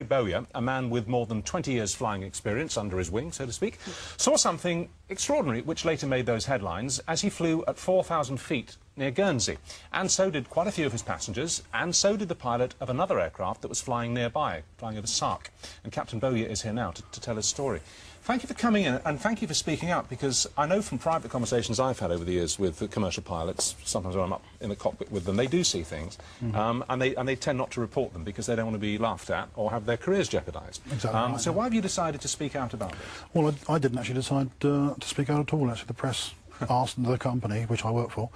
Bowyer, a man with more than 20 years flying experience under his wing, so to speak, saw something extraordinary which later made those headlines as he flew at 4,000 feet near Guernsey. And so did quite a few of his passengers, and so did the pilot of another aircraft that was flying nearby, flying over Sark. And Captain Bowyer is here now to tell his story. Thank you for coming in, and thank you for speaking out, because I know from private conversations I've had over the years with the commercial pilots, sometimes when I'm up in the cockpit with them, they do see things, and they tend not to report them because they don't want to be laughed at or have their careers jeopardised. Exactly right, so why have you decided to speak out about it? Well, I didn't actually decide to speak out at all. Actually, the press asked the company, which I work for,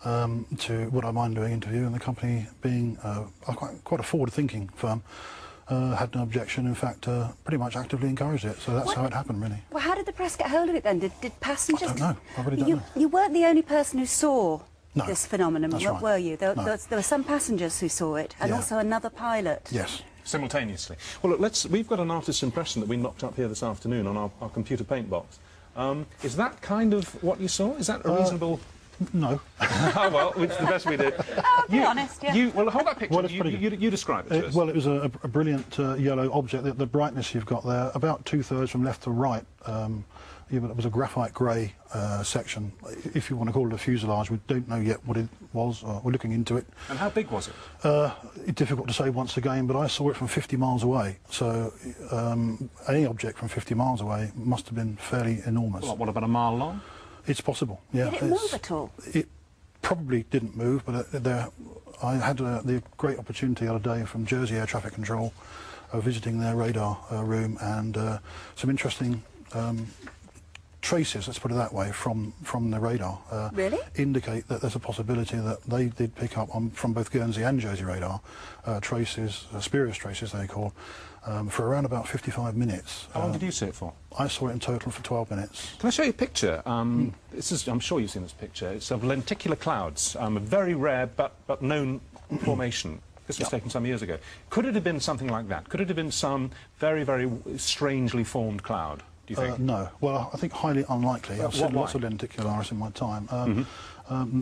would I mind doing an interview, and the company, being quite a forward-thinking firm, had no objection. In fact, pretty much actively encouraged it. So that's how it happened, really. Well, how did the press get hold of it then? Did passengers? I don't know. I really don't know. You weren't the only person who saw No, this phenomenon, that's right. were you? There No. were some passengers who saw it, and also another pilot. Yes. Simultaneously. Well, look, we've got an artist's impression that we knocked up here this afternoon on our computer paint box. Is that kind of what you saw? Is that a reasonable... No. Oh, well, it's the best we did. I'll be honest, yeah. Well, hold that picture. Well, you describe it to us. Well, it was a brilliant yellow object. The brightness you've got there, about 2/3 from left to right, it was a graphite grey section. If you want to call it a fuselage, we don't know yet what it was. We're looking into it. And how big was it? It's difficult to say once again, but I saw it from 50 miles away. So any object from 50 miles away must have been fairly enormous. Well, what, about a mile long? It's possible, yeah. Did it move at all? It probably didn't move, but I had the great opportunity the other day from Jersey Air Traffic Control visiting their radar room, and some interesting traces, let's put it that way, from the radar Really? indicate that there's a possibility that they did pick up from both Guernsey and Jersey radar traces, spurious traces they call, for around about 55 minutes. How long did you see it for? I saw it in total for 12 minutes. Can I show you a picture? This is, I'm sure you've seen this picture. It's of lenticular clouds, a very rare but known formation. This was taken some years ago. Could it have been something like that? Could it have been some very, very strangely formed cloud, do you think? No. Well, I think highly unlikely. I've seen lots of lenticularis in my time,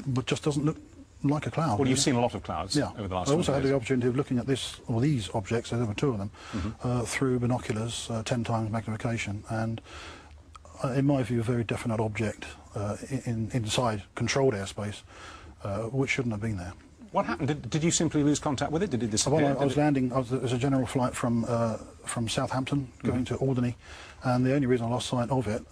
but just doesn't look like a cloud. Well, you've seen a lot of clouds over the last 20 years. I also had the opportunity of looking at these objects, there were two of them, through binoculars, 10 times magnification, and in my view, a very definite object inside controlled airspace, which shouldn't have been there. What happened? Did you simply lose contact with it? Did it disappear? Well, I was landing. There was a general flight from Southampton going to Alderney, and the only reason I lost sight of it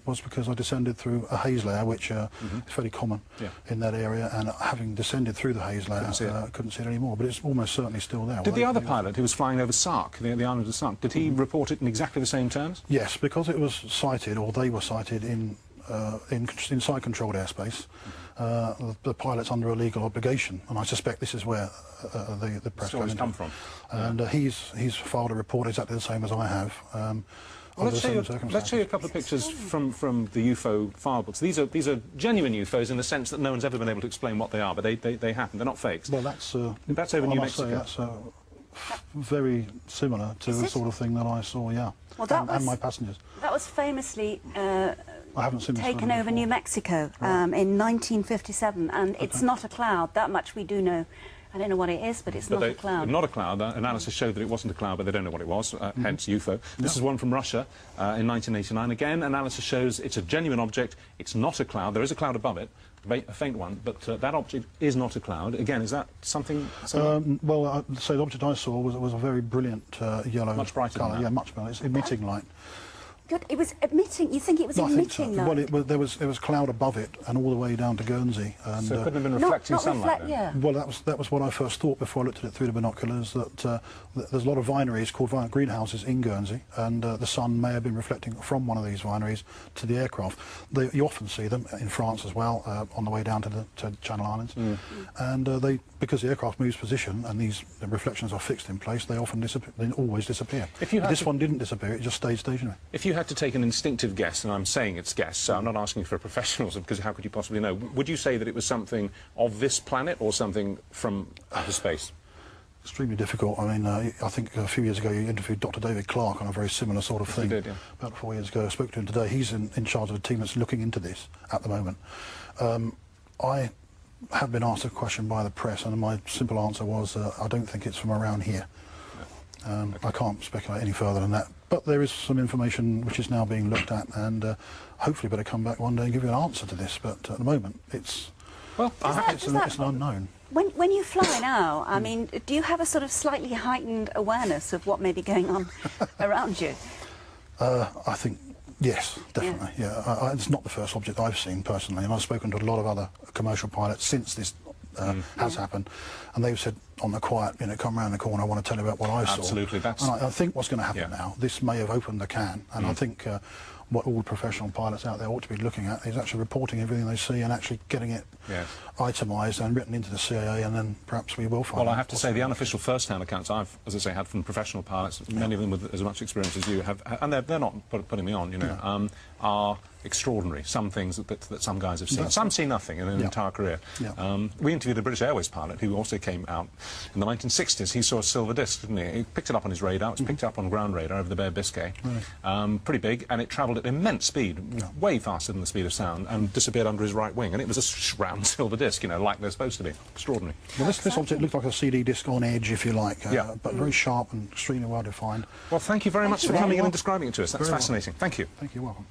was because I descended through a haze layer, which is fairly common in that area, and having descended through the haze layer, couldn't see it anymore. But it's almost certainly still there. Did the other pilot, who was flying over Sark, the island of Sark, did he report it in exactly the same terms? Yes, because it was sighted, or they were sighted inside controlled airspace. The pilot's under a legal obligation, and I suspect this is where the press stories come from. And he's filed a report exactly the same as I have. Well, let's show you a couple of pictures from the UFO file books. These are genuine UFOs in the sense that no one's ever been able to explain what they are, but they happen. They're not fakes. Well, that's over New Mexico. That's very similar to the sort of thing that I saw, yeah. Well, and my passengers. That was famously I haven't seen taken over New Mexico in 1957, and it's not a cloud. That much we do know. I don't know what it is, but it's not a cloud. Not a cloud. Analysis showed that it wasn't a cloud, but they don't know what it was, hence UFO. This is one from Russia in 1989. Again, analysis shows it's a genuine object. It's not a cloud. There is a cloud above it, a faint one, but that object is not a cloud. Again, is that something... well, so the object I saw was a very brilliant yellow much brighter colour. than that. Yeah, much brighter. It's emitting light. Good. It was emitting. You think it was emitting light? Well, there was cloud above it and all the way down to Guernsey. And, so it couldn't have been reflecting sunlight then? Yeah. Well, that was what I first thought before I looked at it through the binoculars, that there's a lot of vineries called greenhouses in Guernsey, and the sun may have been reflecting from one of these vineries to the aircraft. You often see them in France as well, on the way down to the Channel Islands, and because the aircraft moves position and these reflections are fixed in place, they often disappear. They always disappear. This one didn't disappear; it just stayed stationary. If you had to take an instinctive guess, and I'm saying it's guess, so I'm not asking for professionals, because how could you possibly know? Would you say that it was something of this planet or something from outer space? Extremely difficult. I mean, I think a few years ago you interviewed Dr. David Clarke on a very similar sort of thing. Did, yeah. About 4 years ago. I spoke to him today. He's in charge of a team that's looking into this at the moment. I have been asked a question by the press, and my simple answer was, I don't think it's from around here. I can't speculate any further than that. But there is some information which is now being looked at, and hopefully better come back one day and give you an answer to this. But at the moment, it's an unknown. When you fly now, I mean, do you have a sort of slightly heightened awareness of what may be going on around you? I think, yes, definitely. Yeah, it's not the first object I've seen personally, and I've spoken to a lot of other commercial pilots since this has happened, and they've said on the quiet, you know, come round the corner, I want to tell you about what I saw. Absolutely, that's... And I think what's going to happen now, this may have opened the can, and I think what all professional pilots out there ought to be looking at is actually reporting everything they see and actually getting it itemised and written into the CAA, and then perhaps we will find out. Well, I have to say, the unofficial first-hand accounts I've, as I say, had from professional pilots, many of them with as much experience as you have, and they're not putting me on, you know, are extraordinary. Some things that some guys have seen. Some see nothing in an entire career. We interviewed a British Airways pilot who also came out in the 1960s. He saw a silver disc, didn't he? He picked it up on his radar. It was picked up on ground radar over the Bay of Biscay. Pretty big, and it travelled at immense speed, way faster than the speed of sound, and disappeared under his right wing. And it was a round silver disc, you know, like they're supposed to be. Extraordinary. Well, this object looked like a CD disc on edge, if you like, but very sharp and extremely well defined. Well, thank you very much for coming in and describing it to us. That's fascinating. Thank you. Thank you. Welcome.